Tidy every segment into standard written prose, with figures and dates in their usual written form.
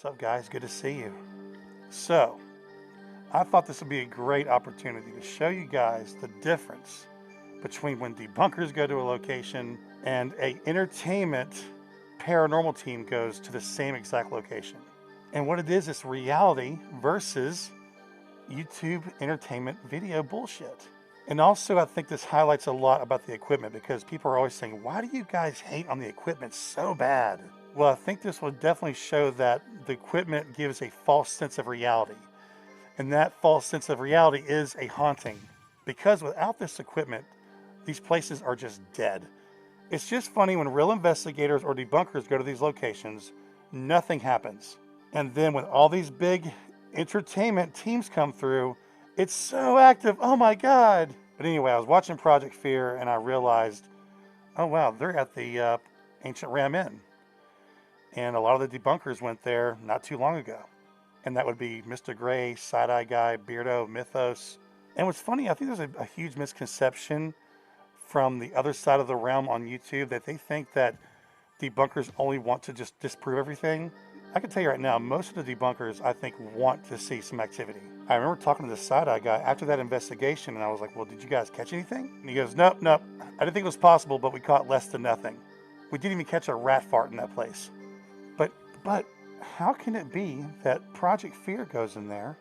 What's up, guys? Good to see you. So, I thought this would be a great opportunity to show you guys the difference between when debunkers go to a location and a entertainment paranormal team goes to the same exact location. And what it is reality versus YouTube entertainment video bullshit. And also, I think this highlights a lot about the equipment, because people are always saying, why do you guys hate on the equipment so bad? Well, I think this will definitely show that the equipment gives a false sense of reality. And that false sense of reality is a haunting. Because without this equipment, these places are just dead. It's just funny when real investigators or debunkers go to these locations, nothing happens. And then when all these big entertainment teams come through, it's so active, oh my God. But anyway, I was watching Project Fear and I realized, oh wow, they're at the Ancient Ram Inn. And a lot of the debunkers went there not too long ago. And that would be Mr. Gray, Side-Eye Guy, Beardo, Mythos. And what's funny, I think there's a huge misconception from the other side of the realm on YouTube that they think that debunkers only want to just disprove everything. I can tell you right now, most of the debunkers, I think, want to see some activity. I remember talking to the Side-Eye Guy after that investigation, and I was like, well, did you guys catch anything? And he goes, nope. I didn't think it was possible, but we caught less than nothing. We didn't even catch a rat fart in that place. But how can it be that Project Fear goes in there,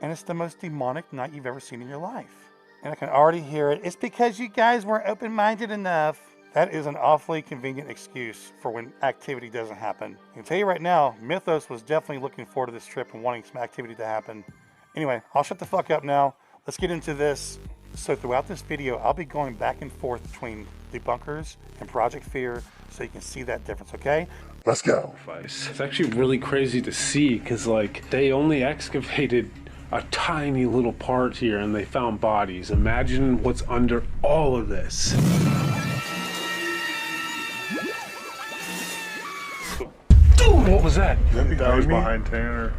and it's the most demonic night you've ever seen in your life? And I can already hear it. It's because you guys weren't open-minded enough. That is an awfully convenient excuse for when activity doesn't happen. I can tell you right now, Mythos was definitely looking forward to this trip and wanting some activity to happen. Anyway, I'll shut the fuck up now. Let's get into this. So throughout this video, I'll be going back and forth between Debunkers and Project Fear so you can see that difference, okay? Let's go. It's actually really crazy to see, because like they only excavated a tiny little part here and they found bodies. Imagine what's under all of this. What was that? That was behind Tanner.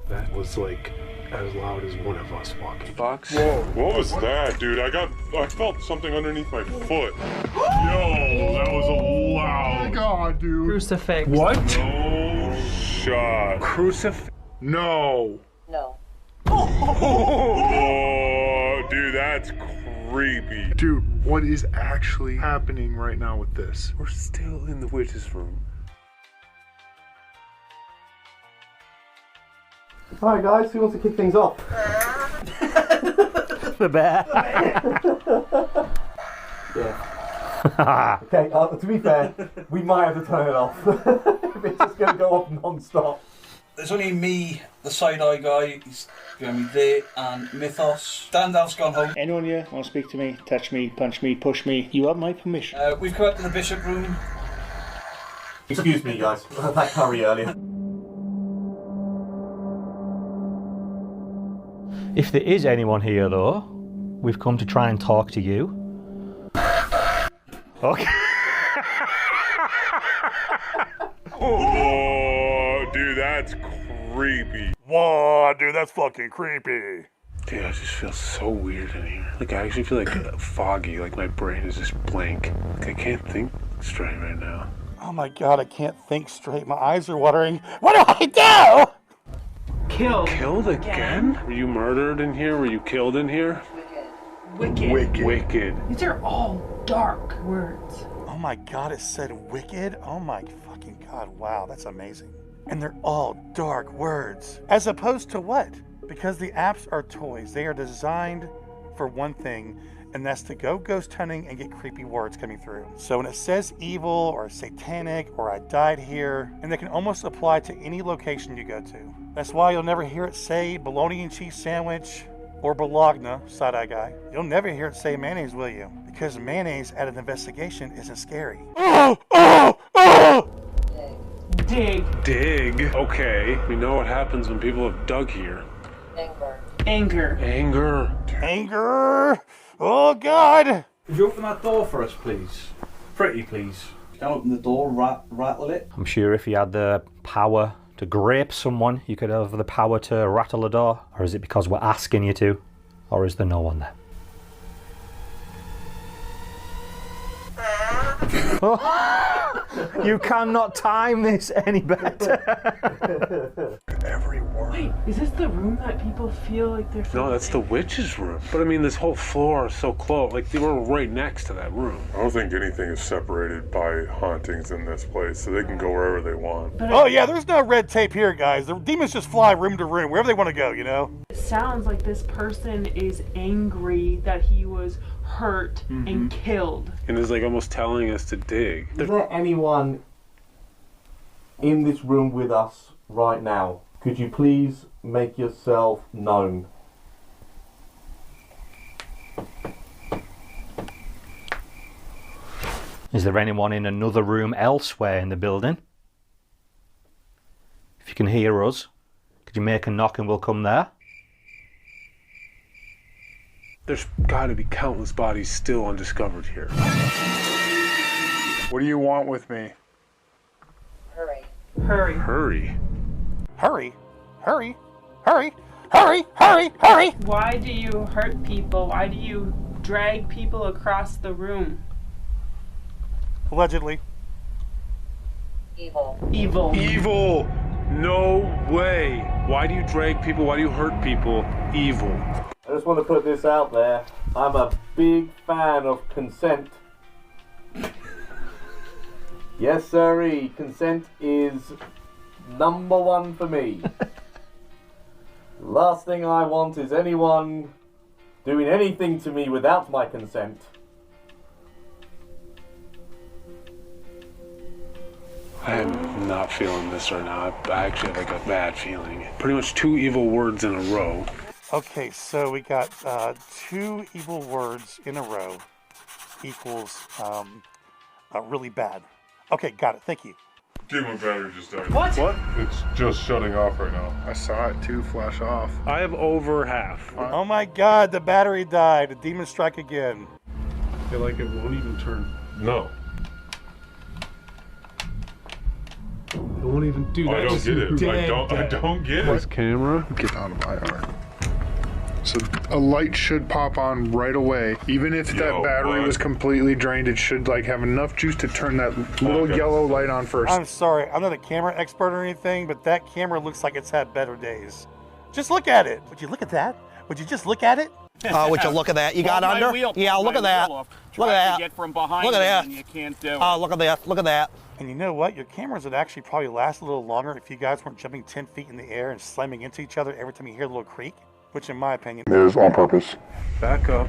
That was like as loud as one of us walking. Fox? Whoa, what was that, dude? I felt something underneath my foot. Yo, that was a loud. God, dude. Crucifix. What? No shot. Crucifix? No. No. Oh, dude, that's creepy. Dude, what is actually happening right now with this? We're still in the witch's room. Alright guys, who wants to kick things off? The bear. Yeah. Okay, to be fair, we might have to turn it off. If it's just going to go off non-stop. There's only me, the Side-Eye Guy, he's going to be there, and Mythos. Standout's gone home. Anyone here want to speak to me, touch me, punch me, push me? You have my permission. We've come up to the Bishop room. Excuse me guys, that curry earlier. If there is anyone here though, we've come to try and talk to you. Okay. Oh, dude, that's creepy. Whoa, dude, that's fucking creepy. Dude, I just feel so weird in here. Like, I actually feel like foggy, like my brain is just blank. Like, I can't think straight right now. Oh my God, I can't think straight. My eyes are watering. What do I do? Killed again? Were you murdered in here? Were you killed in here? Wicked. These are all dark words. Oh my God, it said wicked? Oh my fucking God, wow, that's amazing. And they're all dark words. As opposed to what? Because the apps are toys. They are designed for one thing, and that's to go ghost hunting and get creepy words coming through. So when it says evil or satanic or I died here, and they can almost apply to any location you go to. That's why you'll never hear it say bologna and cheese sandwich or bologna, Side-Eye Guy. You'll never hear it say mayonnaise, will you? Because mayonnaise at an investigation isn't scary. Dig. Okay. We know what happens when people have dug here. Anger. Oh God! Could you open that door for us, please? Pretty, please. Can I open the door, rattle it? I'm sure if you had the power to grape someone, you could have the power to rattle a door. Or is it because we're asking you to? Or is there no one there? You cannot time this any better. Every word. Wait, is this the room that people feel like they're... No, that's the witch's room. But I mean, this whole floor is so close. Like, they were right next to that room. I don't think anything is separated by hauntings in this place, so they can go wherever they want. Oh yeah, there's no red tape here, guys. The demons just fly room to room, wherever they want to go, you know? It sounds like this person is angry that he was hurt and killed. And is like almost telling us to dig. Is there anyone in this room with us right now? Could you please make yourself known? Is there anyone in another room elsewhere in the building? If you can hear us, could you make a knock and we'll come there? There's got to be countless bodies still undiscovered here. What do you want with me? Hurry. Hurry, hurry, hurry, hurry, hurry, hurry! Why do you hurt people? Why do you drag people across the room? Allegedly. Evil. Evil! No way! Why do you drag people? Why do you hurt people? Evil. I just want to put this out there. I'm a big fan of consent. Yes, sirree. Consent is number one for me. Last thing I want is anyone doing anything to me without my consent. I'm not feeling this right now. I actually have like a bad feeling. Pretty much 2 evil words in a row. Okay, so we got 2 evil words in a row equals really bad. Okay, got it. Thank you. Dude, my battery just died. What? It's just shutting off right now. I saw it too flash off. I have over half. Oh my god, the battery died. The demon strike again. I feel like it won't even turn. No. It won't even do that. I don't get it. I don't get This it. camera. Get out of my art. So a light should pop on right away. Even if that battery was completely drained, it should like have enough juice to turn that little yellow light on first. I'm sorry, I'm not a camera expert or anything, but that camera looks like it's had better days. Just look at it. Would you look at that? Would you just look at it? Would you look at that? You got under? Yeah, look at that. Look at that. Get from behind look at that. You can't do it. Oh, look at that. Look at that. And you know what? Your cameras would actually probably last a little longer if you guys weren't jumping 10 feet in the air and slamming into each other every time you hear a little creak, which in my opinion It is on purpose. Back up.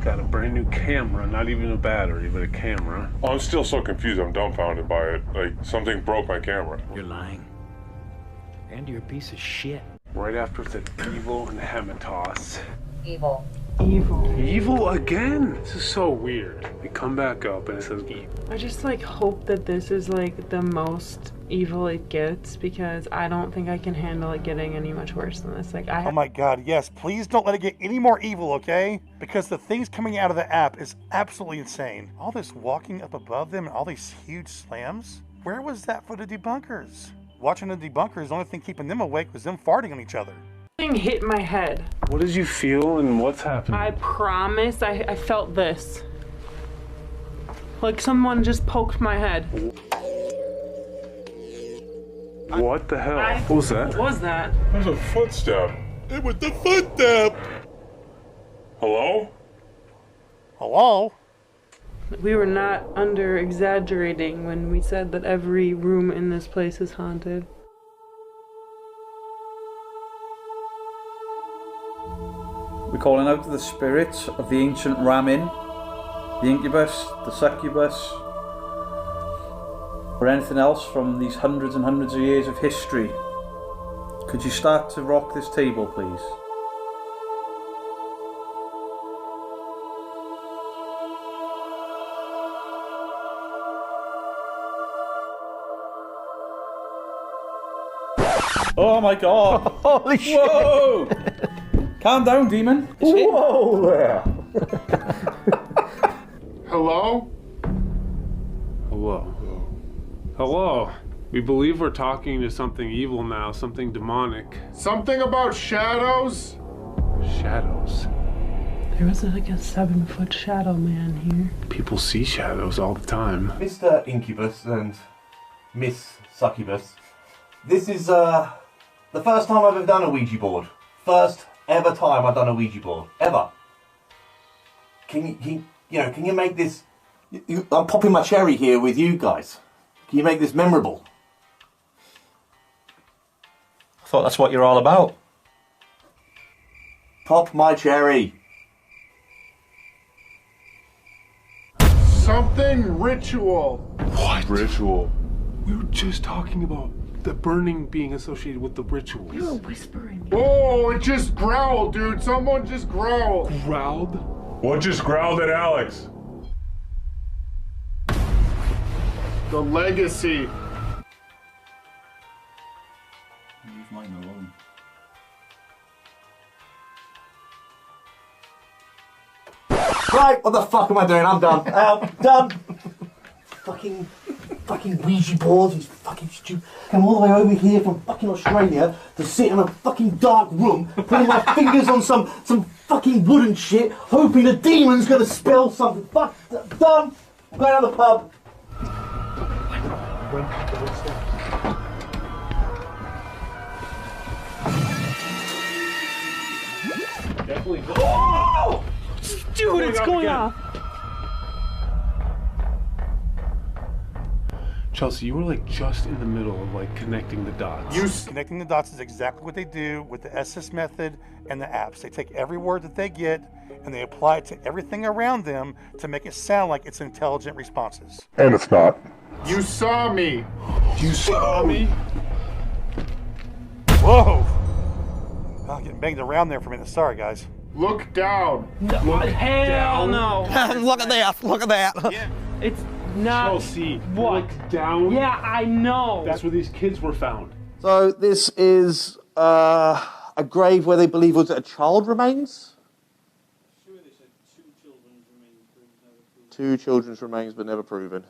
Got a brand new camera. Not even a battery, but a camera. I'm still so confused. I'm dumbfounded by it. Like, something broke my camera. You're lying. And you're a piece of shit. Right after it said evil and Hematos. Evil. Evil again? This is so weird. We come back up and it says evil. I just like hope that this is like the most evil it gets, because I don't think I can handle it getting any much worse than this. Like Oh my god, yes, please don't let it get any more evil, okay? Because the things coming out of the app is absolutely insane. All this walking up above them and all these huge slams. Where was that for the debunkers? Watching the debunkers, the only thing keeping them awake was them farting on each other. Thing hit my head. What did you feel and what's happening? I promise I felt this. Like someone just poked my head. What the hell? What was that? What was that? There's a footstep. It was the footstep. Hello? Hello? We were not under exaggerating when we said that every room in this place is haunted. We're calling out to the spirits of the ancient Ramin, the incubus, the succubus, or anything else from these hundreds and hundreds of years of history. Could you start to rock this table, please? Oh my god! Holy shit! Whoa! Calm down, demon. Whoa there! Hello? Hello. Hello. We believe we're talking to something evil now, something demonic. Something about shadows? Shadows. There was like a 7-foot shadow man here. People see shadows all the time. Mr. Incubus and Miss Succubus, this is the first time I've ever done a Ouija board. First ever time I've done a Ouija board. Ever. Can you make this... I'm popping my cherry here with you guys. Can you make this memorable? I thought that's what you're all about. Pop my cherry. Something ritual. What? Ritual. We were just talking about the burning being associated with the rituals. You were whispering. Oh, it just growled, dude. Someone just growled. Growled? What just growled at Alex? The legacy. Leave mine alone. Right, what the fuck am I doing? I'm done. Done. Fucking Ouija boards. He's fucking stupid. Come all the way over here from fucking Australia to sit in a fucking dark room, putting my fingers on some fucking wooden shit, hoping the demon's gonna spell something. Fuck, done. I'm going to the pub. Definitely. Oh! Dude, it's going off. Chelsea, you were like just in the middle of like connecting the dots. Connecting the dots is exactly what they do with the SS method and the apps. They take every word that they get and they apply it to everything around them to make it sound like it's intelligent responses. And it's not. You saw me. You saw me? Whoa! I'm getting banged around there for a minute. Sorry, guys. Look down. Look Hell down. no. Look at that. Look at that. Yeah. It's not. Chelsea, What? look down. Yeah, I know. That's where these kids were found. So this is a grave where they believe was a child remains? Sure, they said 2 children's remains, but never proven. 2 children's remains but never proven.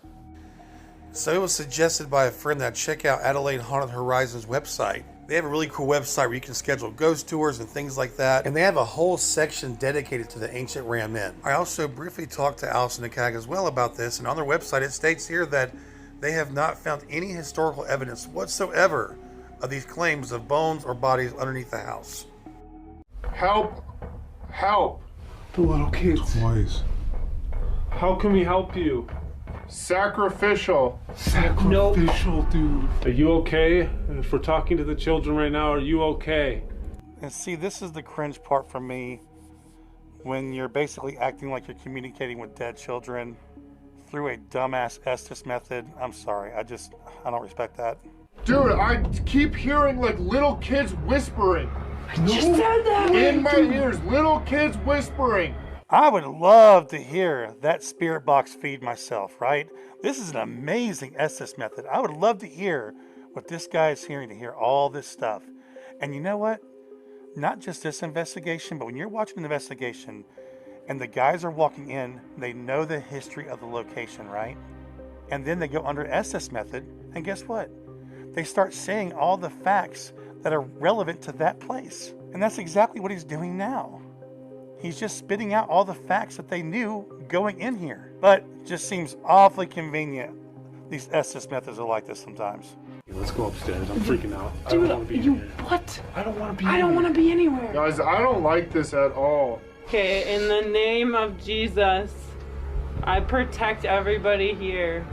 So it was suggested by a friend that check out Adelaide Haunted Horizons website. They have a really cool website where you can schedule ghost tours and things like that. And they have a whole section dedicated to the ancient Ram Men. I also briefly talked to Allison and Cag as well about this. And on their website, it states here that they have not found any historical evidence whatsoever of these claims of bones or bodies underneath the house. Help. Help. The little kids. Twice. How can we help you? Sacrificial. Sacrificial, dude. Are you okay? If we're talking to the children right now, are you okay? And see, this is the cringe part for me when you're basically acting like you're communicating with dead children through a dumbass Estes method. I'm sorry, I don't respect that. Dude, I keep hearing like little kids whispering. I just said that. In my ears, little kids whispering. I would love to hear that spirit box feed myself, right? This is an amazing Estes method. I would love to hear what this guy is hearing, to hear all this stuff. And you know what? Not just this investigation, but when you're watching an investigation and the guys are walking in, they know the history of the location, right? And then they go under Estes method, and guess what? They start saying all the facts that are relevant to that place. And that's exactly what he's doing now. He's just spitting out all the facts that they knew going in here. But it just seems awfully convenient. These Estes methods are like this sometimes. Yeah, let's go upstairs. I'm freaking out. I Dude, don't want to be you in here. what? I don't want to be I don't want to be anywhere. Guys, I don't like this at all. Okay, in the name of Jesus, I protect everybody here.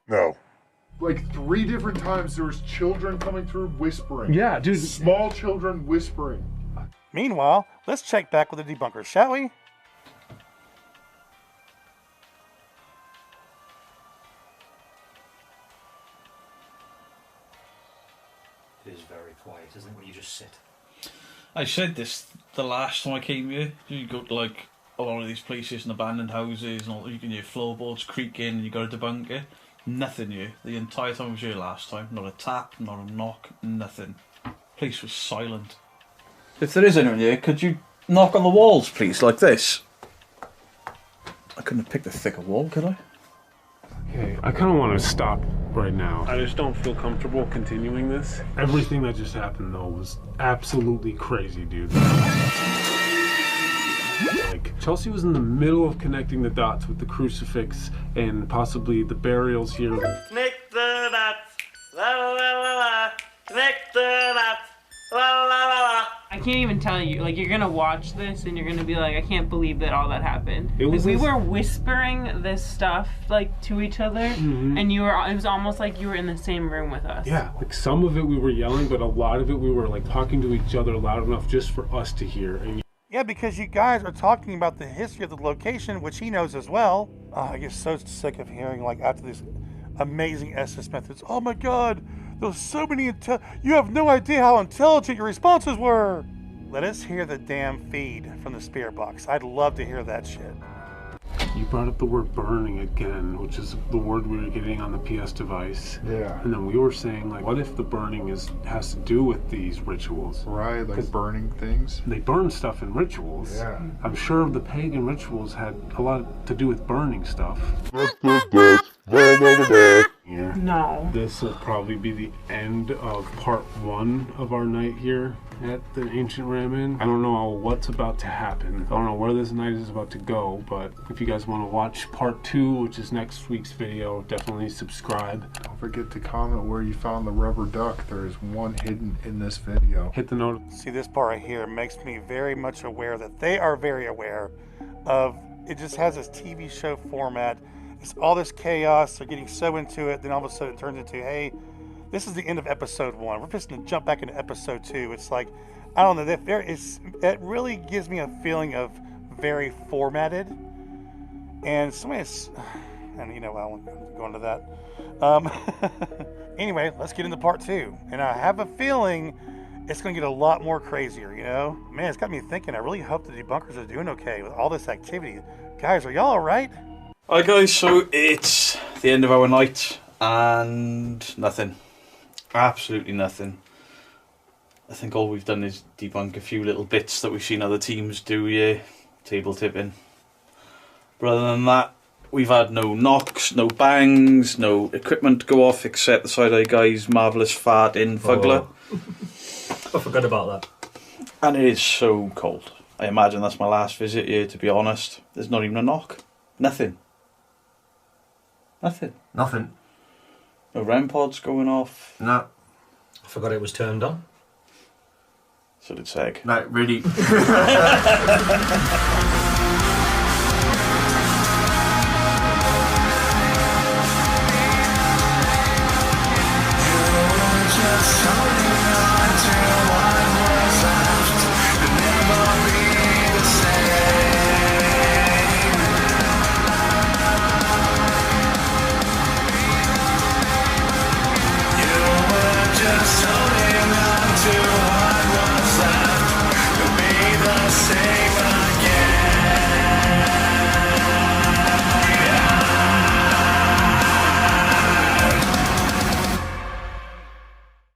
No. Like 3 different times there was children coming through whispering. Yeah, dude. Small children whispering. Meanwhile, let's check back with the debunkers, shall we? It is very quiet, isn't it, when you just sit? I said this the last time I came here. You go to like a lot of these places and abandoned houses and all, you can hear floorboards creaking and you got a debunker. Nothing here. The entire time I was here last time. Not a tap, not a knock, nothing. Place was silent. If there is anyone here, could you knock on the walls, please, like this? I couldn't have picked a thicker wall, could I? Okay, I kind of want to stop right now. I just don't feel comfortable continuing this. Everything that just happened, though, was absolutely crazy, dude. Like, Chelsea was in the middle of connecting the dots with the crucifix and possibly the burials here. Connect the dots, la la la la la. Connect the dots, la la la la. I can't even tell you. Like, you're gonna watch this and you're gonna be like, I can't believe that all that happened. It was we were whispering this stuff like to each other, and you were. It was almost like you were in the same room with us. Yeah, like some of it we were yelling, but a lot of it we were like talking to each other loud enough just for us to hear. And Yeah, because you guys are talking about the history of the location, which he knows as well. I get so sick of hearing, like, after these amazing SS methods. Oh my God, there's so many you have no idea how intelligent your responses were. Let us hear the damn feed from the spirit box. I'd love to hear that shit. you brought up the word burning again, which is the word we were getting on the PS device. Yeah. And then we were saying, like, what if the burning has to do with these rituals? Right, like burning things. They burn stuff in rituals. Yeah. I'm sure the pagan rituals had a lot to do with burning stuff. No. This will probably be the end of part 1 of our night here at the Ancient Ramen. I don't know what's about to happen. I don't know where this night is about to go, but if you guys want to watch part 2, which is next week's video, definitely subscribe. Don't forget to comment where you found the rubber duck. There is one hidden in this video. Hit the note. See, this part right here makes me very much aware that they are very aware of, it just has this TV show format. It's all this chaos, they're getting so into it, then all of a sudden it turns into, hey, this is the end of episode 1. We're just going to jump back into episode 2. It's like, I don't know, it really gives me a feeling of very formatted. And somebody's, and you know, I won't go into that. Anyway, let's get into part 2. And I have a feeling it's going to get a lot more crazier, you know? Man, it's got me thinking, I really hope the debunkers are doing okay with all this activity. Guys, are y'all all right? Alright guys, so it's the end of our night and nothing. Absolutely nothing. I think all we've done is debunk a few little bits that we've seen other teams do here. Table tipping. But other than that, we've had no knocks, no bangs, no equipment go off except the side-eye guy's marvellous fart in Fuggler. I forgot about that. And it is so cold. I imagine that's my last visit here, to be honest. There's not even a knock. Nothing. Nothing. Nothing. No REM pods going off. No. I forgot it was turned on. So did Seg. No, really.